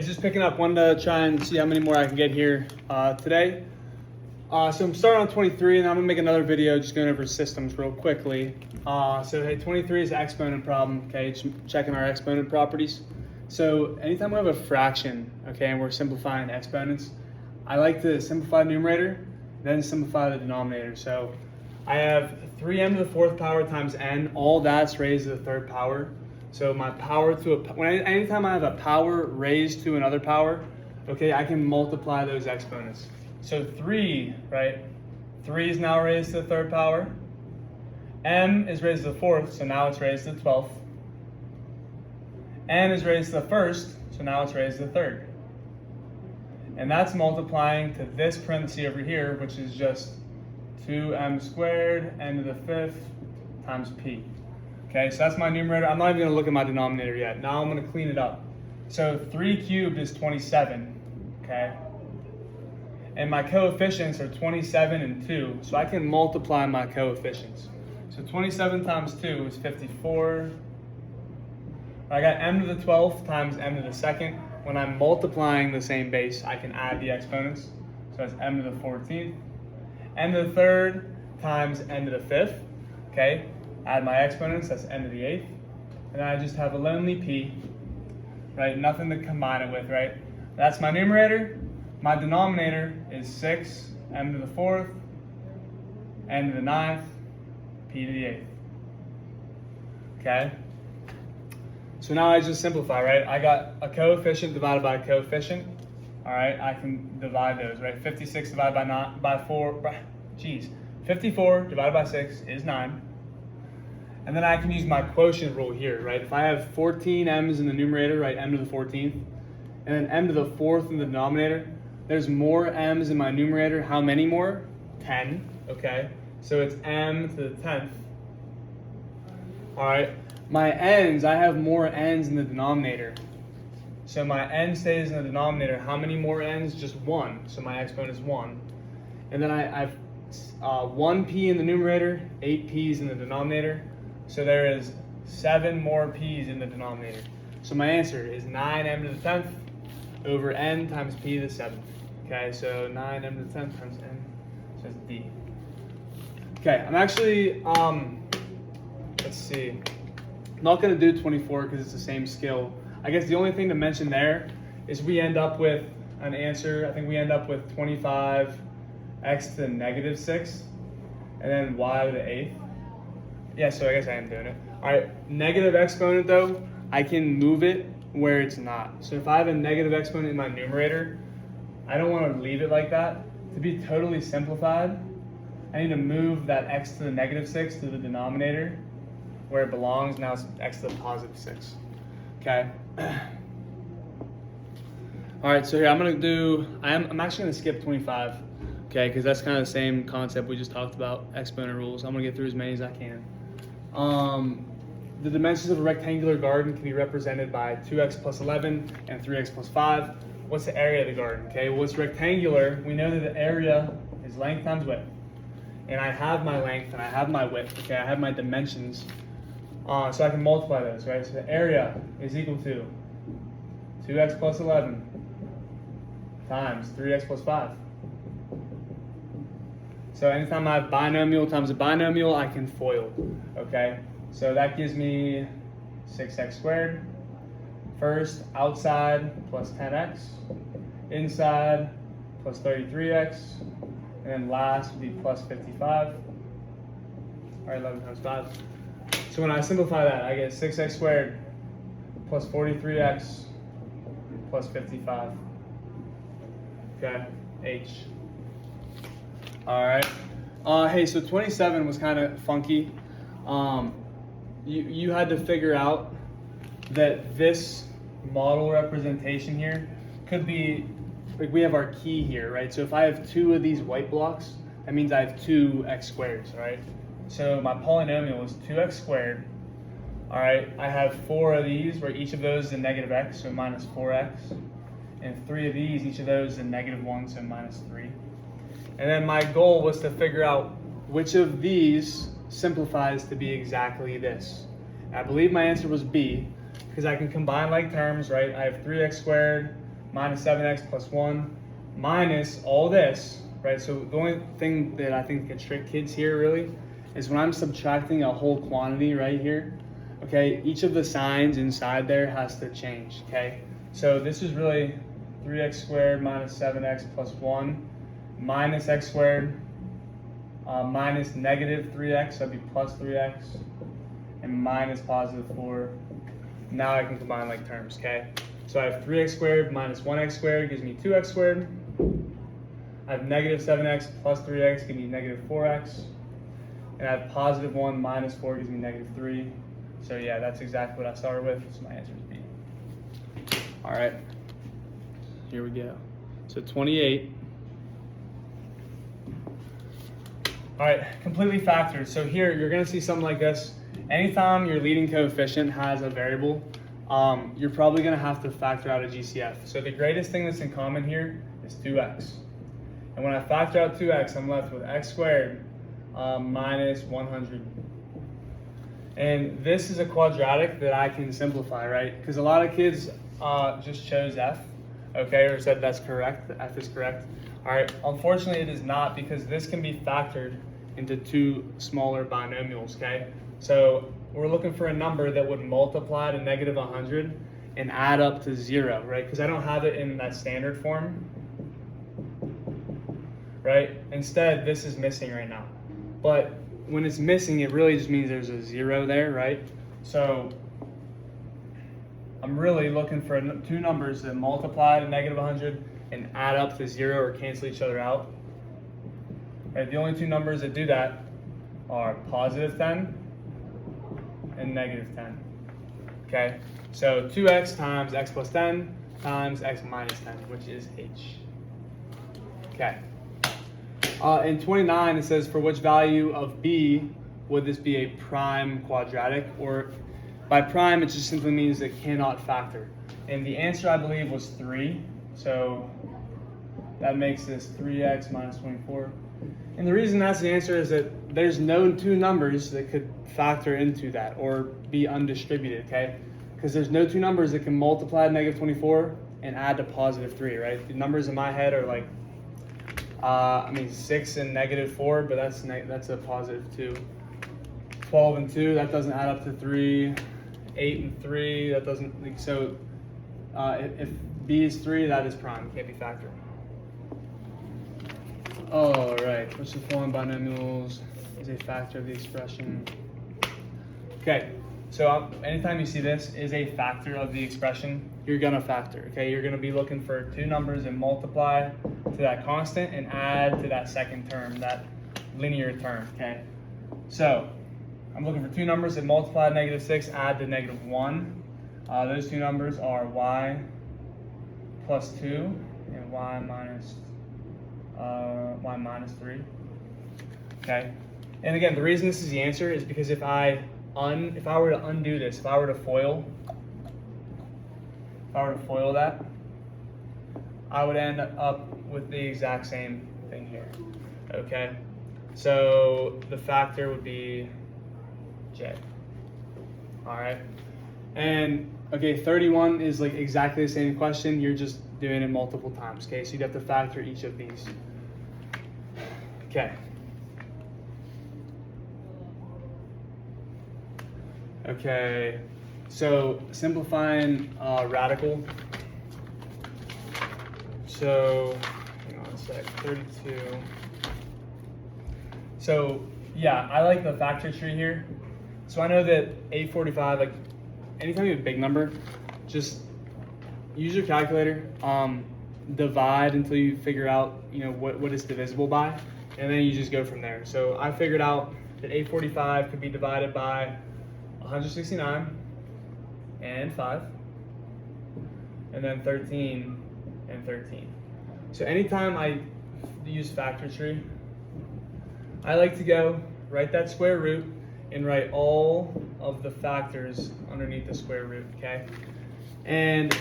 It's just picking up. Wanted to try and see how many more I can get here today. So I'm starting on 23, and I'm gonna make another video just going over systems real quickly. So hey, 23 is the exponent problem. Okay, just checking our exponent properties. So anytime we have a fraction, okay, and we're simplifying exponents, I like to simplify the numerator, then simplify the denominator. So I have 3m to the fourth power times n. All that's raised to the third power. So my power to anytime I have a power raised to another power, okay, I can multiply those exponents. So 3, right? 3 is now raised to the third power. M is raised to the fourth, so now it's raised to the 12th. N is raised to the first, so now it's raised to the third. And that's multiplying to this parenthesis over here, which is just 2m squared n to the fifth times p. Okay, so that's my numerator. I'm not even gonna look at my denominator yet. Now I'm gonna clean it up. So 3 cubed is 27, okay? And my coefficients are 27 and 2, so I can multiply my coefficients. So 27 times 2 is 54. I got m to the 12th times m to the second. When I'm multiplying the same base, I can add the exponents. So that's m to the 14th. n to the third times n to the fifth, okay? Add my exponents, that's n to the 8th. And then I just have a lonely p, right? Nothing to combine it with, right? That's my numerator. My denominator is 6, m to the 4th, n to the 9th, p to the 8th. Okay? So now I just simplify, right? I got a coefficient divided by a coefficient. All right, I can divide those, right? 56 divided by 54 divided by 6 is 9. And then I can use my quotient rule here, right? If I have 14 m's in the numerator, right, m to the 14th, and then m to the 4th in the denominator, there's more m's in my numerator. How many more? 10, okay? So it's m to the 10th. All right, my n's, I have more n's in the denominator. So my n stays in the denominator. How many more n's? Just 1, so my exponent is 1. And then I've 1p in the numerator, 8 p's in the denominator. So there is 7 more p's in the denominator. So my answer is 9m to the 10th over n times p to the 7th. Okay, so 9m to the 10th times n, so it's d. Okay, I'm actually, let's see. I'm not gonna do 24 because it's the same skill. I guess the only thing to mention there is we end up with an answer. I think we end up with 25x to the negative 6, and then y to the 8th. Yeah, so I guess I am doing it. All right, negative exponent though, I can move it where it's not. So if I have a negative exponent in my numerator, I don't want to leave it like that. To be totally simplified, I need to move that x to the negative 6 to the denominator where it belongs. Now it's x to the positive 6. Okay. All right, so here I'm actually gonna skip 25, okay, because that's kind of the same concept we just talked about, exponent rules. I'm gonna get through as many as I can. The dimensions of a rectangular garden can be represented by 2x plus 11 and 3x plus 5. What's the area of the garden? Okay, well, it's rectangular. We know that the area is length times width. And I have my length and I have my width, okay? I have my dimensions. So I can multiply those, right? So the area is equal to 2x plus 11 times 3x plus 5. So anytime I have binomial times a binomial, I can FOIL, okay? So that gives me 6x squared. First, outside plus 10x, inside plus 33x, and then last would be plus 55. All right, 11 times 5. So when I simplify that, I get 6x squared plus 43x plus 55. Okay, H. All right. Hey, so 27 was kind of funky. You had to figure out that this model representation here could be, like, we have our key here, right? So if I have 2 of these white blocks, that means I have 2 x squareds, right? So my polynomial is 2x squared. All right, I have 4 of these where each of those is a negative x, so minus 4x. And 3 of these, each of those is a negative 1, so minus 3. And then my goal was to figure out which of these simplifies to be exactly this. And I believe my answer was B, because I can combine like terms, right? I have 3x squared minus 7x plus 1 minus all this, right? So the only thing that I think can trick kids here really is when I'm subtracting a whole quantity right here, okay, each of the signs inside there has to change, okay? So this is really 3x squared minus 7x plus 1 minus x squared minus negative 3x, so that'd be plus 3x, and minus positive 4. Now I can combine like terms, okay? So I have 3x squared minus 1x squared gives me 2x squared. I have negative 7x plus 3x gives me negative 4x. And I have positive 1 minus 4 gives me negative 3. So yeah, that's exactly what I started with. So my answer is B. All right, here we go. So 28. All right, completely factored. So here you're gonna see something like this. Anytime your leading coefficient has a variable, you're probably gonna have to factor out a GCF. So the greatest thing that's in common here is 2x. And when I factor out 2x, I'm left with x squared minus 100. And this is a quadratic that I can simplify, right? Because a lot of kids just chose f, okay, or said that's correct, f is correct. All right, unfortunately it is not, because this can be factored into two smaller binomials, okay? So we're looking for a number that would multiply to negative 100 and add up to 0, right? Because I don't have it in that standard form, right? Instead, this is missing right now. But when it's missing, it really just means there's a 0 there, right? So I'm really looking for two numbers that multiply to negative 100 and add up to 0 or cancel each other out. Right, the only two numbers that do that are positive 10 and negative 10. Okay, so 2x times x plus 10 times x minus 10, which is h. Okay. In 29, it says, for which value of b would this be a prime quadratic? Or by prime, it just simply means it cannot factor. And the answer, I believe, was 3. So that makes this 3x minus 24. And the reason that's the answer is that there's no two numbers that could factor into that or be undistributed, okay? Because there's no two numbers that can multiply to negative 24 and add to positive 3, right? The numbers in my head are like, 6 and negative 4, but that's a positive 2. 12 and 2, that doesn't add up to 3. 8 and 3, that doesn't, like, so if b is 3, that is prime, can't be factored. All right, which of the following binomials is a factor of the expression? Okay, so anytime you see this is a factor of the expression, you're gonna factor, okay? You're gonna be looking for two numbers and multiply to that constant and add to that second term, that linear term, okay? So I'm looking for two numbers that multiply to negative 6, add to negative 1. Those two numbers are y plus 2 and y minus 3. Okay, and again, the reason this is the answer is because if I were to undo this, if I were to foil that, I would end up with the exact same thing here. Okay, so the factor would be J. All right, and okay, 31 is like exactly the same question. You're just doing it multiple times. Okay, so you'd have to factor each of these. Okay. Okay, so simplifying radical. So, hang on a sec, 32. So, yeah, I like the factor tree here. So I know that 845, like anytime you have a big number, just use your calculator, divide until you figure out, what it's divisible by, and then you just go from there. So I figured out that 845 could be divided by 169 and 5, and then 13 and 13. So anytime I use factor tree, I like to go write that square root and write all of the factors underneath the square root, okay? And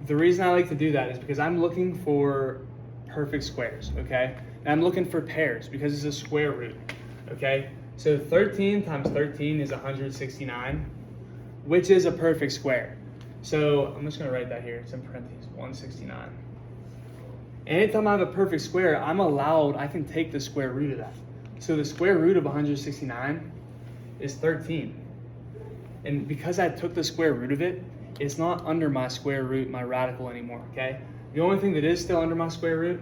the reason I like to do that is because I'm looking for perfect squares, okay? And I'm looking for pairs because it's a square root, okay? So 13 times 13 is 169, which is a perfect square. So I'm just gonna write that here. It's in parentheses, 169. Anytime I have a perfect square, I can take the square root of that. So the square root of 169 is 13. And because I took the square root of it, it's not under my square root, my radical anymore, okay? The only thing that is still under my square root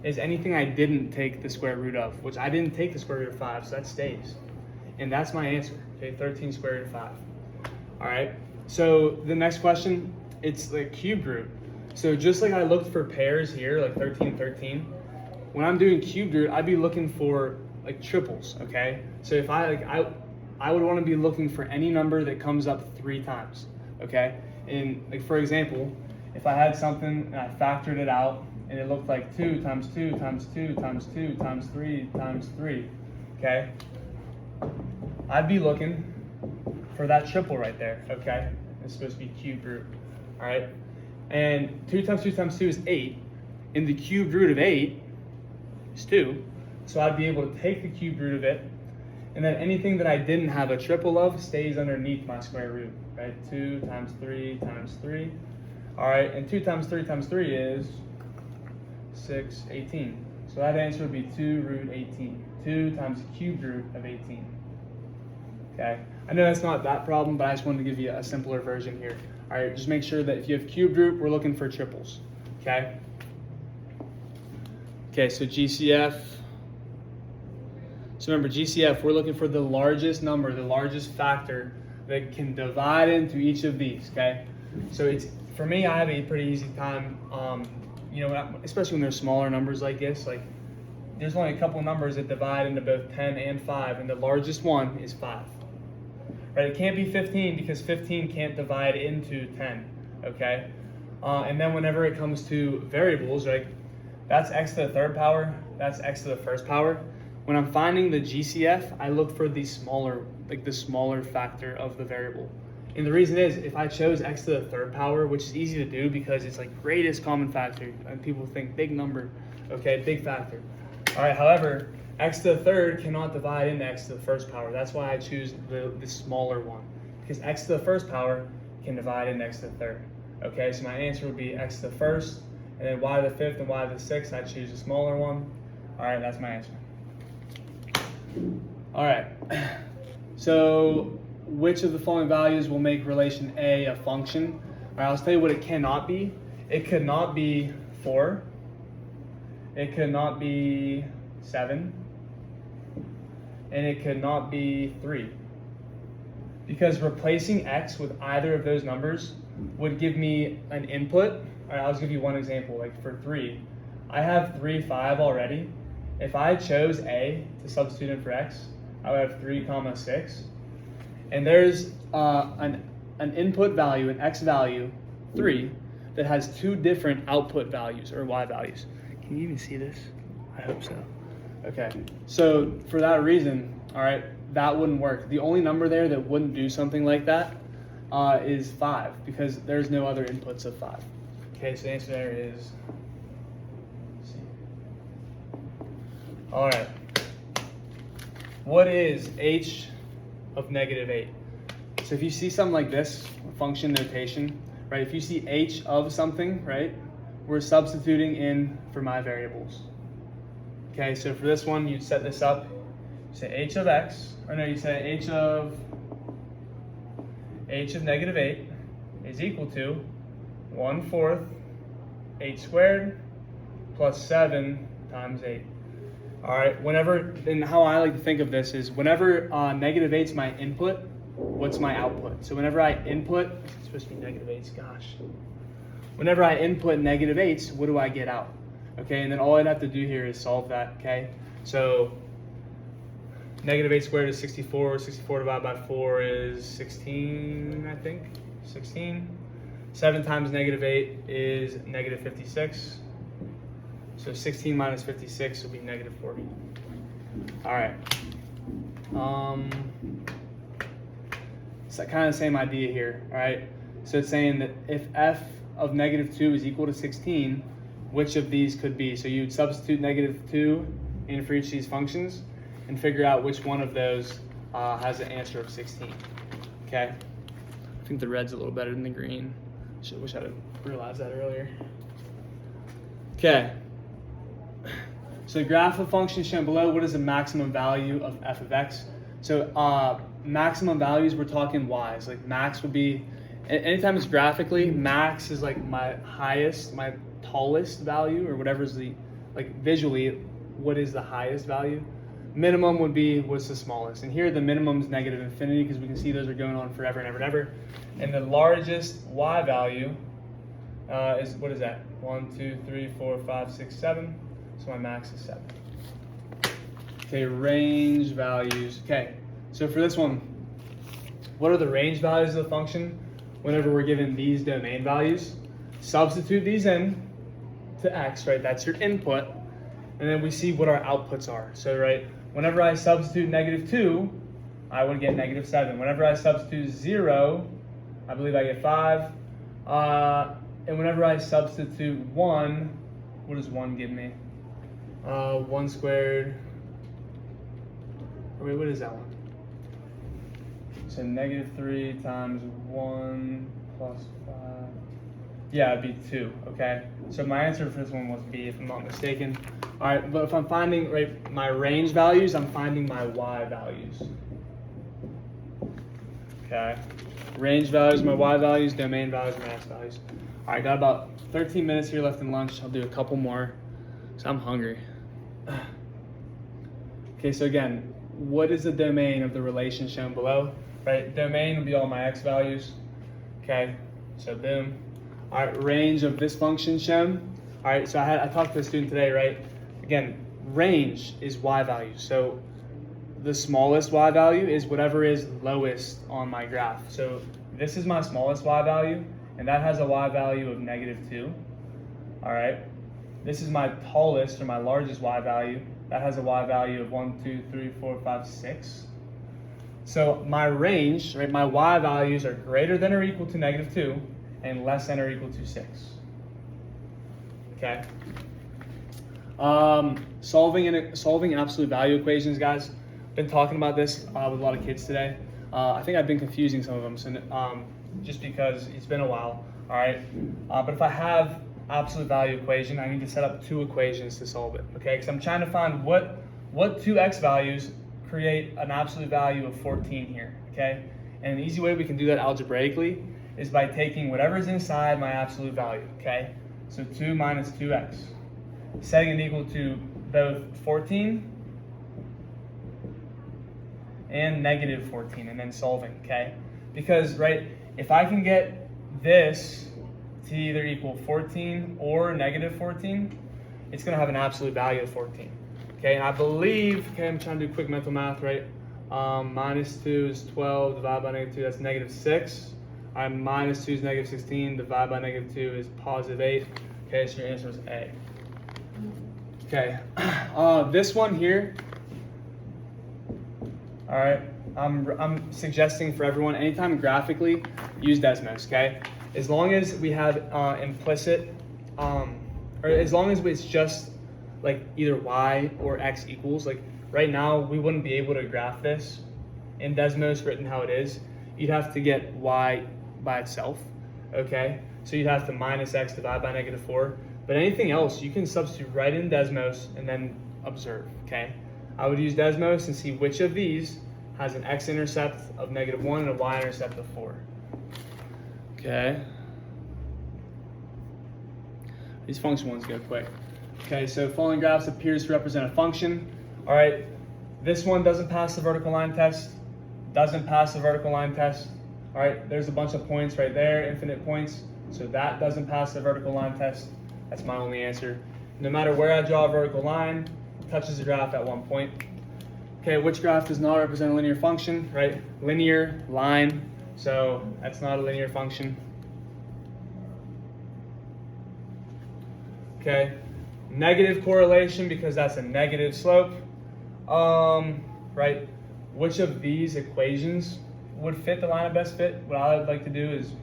is anything I didn't take the square root of, which I didn't take the square root of 5, so that stays. And that's my answer, okay? 13 square root of 5. All right, so the next question, it's like cube root. So just like I looked for pairs here, like 13, 13, when I'm doing cube root, I'd be looking for like triples, okay? So if I would want to be looking for any number that comes up 3 times, okay? And like for example, if I had something and I factored it out and it looked like 2 times 2 times 2 times 2 times 3 times 3, okay? I'd be looking for that triple right there, okay? It's supposed to be cube root, all right? And 2 times 2 times 2 is 8, and the cube root of 8 is 2, so I'd be able to take the cube root of it, and then anything that I didn't have a triple of stays underneath my square root, right? 2 times 3 times 3, all right? And 2 times 3 times 3 is 6, 18. So that answer would be 2 root 18. 2 times the cube root of 18. Okay, I know that's not that problem, but I just wanted to give you a simpler version here. All right, just make sure that if you have cube root, we're looking for triples. Okay. Okay, so GCF. So remember, GCF, we're looking for the largest number, the largest factor that can divide into each of these. Okay, so it's for me, I have a pretty easy time. You know, especially when there's smaller numbers like this, like there's only a couple numbers that divide into both 10 and 5, and the largest one is 5. Right? It can't be 15 because 15 can't divide into 10, okay? And then whenever it comes to variables, right, that's x to the third power, that's x to the first power. When I'm finding the GCF, I look for the smaller, like the smaller factor of the variable. And the reason is, if I chose x to the third power, which is easy to do because it's like greatest common factor, and people think big number, okay, big factor. All right, however, x to the third cannot divide into x to the first power. That's why I choose the smaller one, because x to the first power can divide into x to the third. Okay, so my answer would be x to the first, and then y to the fifth and y to the sixth, I choose the smaller one. All right, that's my answer. All right, so which of the following values will make relation A a function? All right, I'll tell you what it cannot be. It could not be 4. It could not be 7. And it could not be 3. Because replacing x with either of those numbers would give me an input. All right, I'll just give you one example. Like for 3, I have 3, 5 already. If I chose A to substitute in for x, I would have 3, 6. And there's an input value, an x value, 3, that has 2 different output values or y values. Can you even see this? I hope so. Okay, so for that reason, all right, that wouldn't work. The only number there that wouldn't do something like that is 5, because there's no other inputs of 5. Okay, so the answer there is C. All right, what is h of -8? So if you see something like this, function notation, right? If you see h of something, right, we're substituting in for my variables. Okay, so for this one, you'd set this up. You say h of x, or no, you say h of -8 is equal to 1/4 h squared plus 7 times 8. All right, whenever, and how I like to think of this is whenever -8's my input, what's my output? So whenever I input, it's supposed to be -8's, gosh. Whenever I input -8's, what do I get out? Okay, and then all I'd have to do here is solve that, okay? So -8 squared is 64, 64 divided by 4 is 16, I think, 16. 7 times -8 is -56. So 16 minus 56 will be -40. All right. It's kind of the same idea here, all right? So it's saying that if f of -2 is equal to 16, which of these could be? So you'd substitute -2 in for each of these functions and figure out which one of those has an answer of 16, okay? I think the red's a little better than the green. Wish I'd have realized that earlier. Okay. So graph of function shown below. What is the maximum value of f of x? So maximum values, we're talking y's. Like max would be, anytime it's graphically, max is like my highest, my tallest value, or whatever is the, like visually, what is the highest value? Minimum would be what's the smallest. And here the minimum is negative infinity because we can see those are going on forever and ever and ever. And the largest y value is, what is that? 1, 2, 3, 4, 5, 6, 7. So my max is 7. Okay, range values. Okay, so for this one, what are the range values of the function whenever we're given these domain values? Substitute these in to x, right? That's your input. And then we see what our outputs are. So, right, whenever I substitute -2, I would get -7. Whenever I substitute 0, I believe I get 5. And whenever I substitute 1, what does 1 give me? 1 squared. Wait, what is that one? So -3 times 1 plus 5. Yeah, it'd be 2, okay? So my answer for this one was B, if I'm not mistaken. All right, but if I'm finding, right, my range values, I'm finding my y values. Okay, range values, my y values, domain values, my x values. All right, got about 13 minutes here left in lunch. I'll do a couple more, so I'm hungry. Okay, so again, what is the domain of the relation shown below? Right, domain would be all my x values. Okay, so boom. All right, range of this function shown. All right, so I talked to a student today, right? Again, range is y value. So the smallest y value is whatever is lowest on my graph. So this is my smallest y value, and that has a y value of -2. All right, this is my tallest or my largest y value. That has a y value of 1, 2, 3, 4, 5, 6. So my range, right, my y values are greater than or equal to -2 and less than or equal to 6. Okay. Solving absolute value equations, guys. Been talking about this with a lot of kids today. I think I've been confusing some of them, so just because it's been a while. All right. But if I have absolute value equation, I need to set up 2 equations to solve it. Okay, because I'm trying to find what 2 x values create an absolute value of 14 here. Okay, and an easy way we can do that algebraically is by taking whatever's inside my absolute value. Okay, so 2 minus 2x, setting it equal to both 14 and -14, and then solving. Okay, because right, if I can get this to either equal 14 or -14, it's going to have an absolute value of 14. Okay, and I believe, okay, I'm trying to do quick mental math, right? -2 is 12, divided by -2, that's -6. -2 is -16, divided by -2 is +8. Okay, so your answer is A. Okay, this one here, all right, I'm suggesting for everyone, anytime graphically, use Desmos, okay? As long as we have implicit, or as long as it's just like either y or x equals, like right now we wouldn't be able to graph this in Desmos written how it is. You'd have to get y by itself, okay? So you'd have to minus x divided by -4. But anything else, you can substitute right in Desmos and then observe, okay? I would use Desmos and see which of these has an x-intercept of -1 and a y-intercept of 4. Okay. These function ones go quick. Okay, so following graphs appears to represent a function. All right, this one doesn't pass the vertical line test, doesn't pass the vertical line test. All right, there's a bunch of points right there, infinite points. So that doesn't pass the vertical line test. That's my only answer. No matter where I draw a vertical line, it touches the graph at one point. Okay, which graph does not represent a linear function, right? Linear, line, so that's not a linear function. Okay, negative correlation because that's a negative slope. Right, which of these equations would fit the line of best fit? What I would like to do is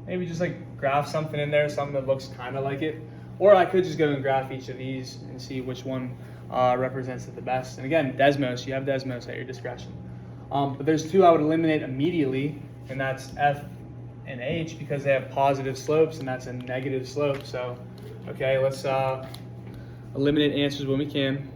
maybe just like graph something in there, something that looks kind of like it. Or I could just go and graph each of these and see which one represents it the best. And again, Desmos, you have Desmos at your discretion. But there's 2 I would eliminate immediately, and that's f and h because they have positive slopes, and that's a negative slope. So, okay, let's eliminate answers when we can.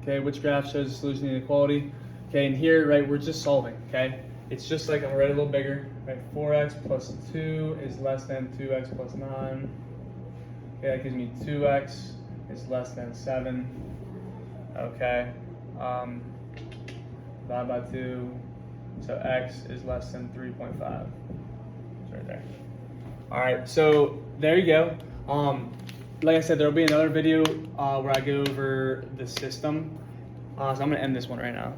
Okay, which graph shows the solution to the inequality? Okay, and here, right, we're just solving, okay? It's just like, I'm gonna write it a little bigger, right? 4x plus 2 is less than 2x plus 9. Okay, that gives me 2x is less than 7. Okay, divide by 2, so x is less than 3.5. It's right there. All right, so there you go. Like I said, there'll be another video where I go over the system. So I'm gonna end this one right now.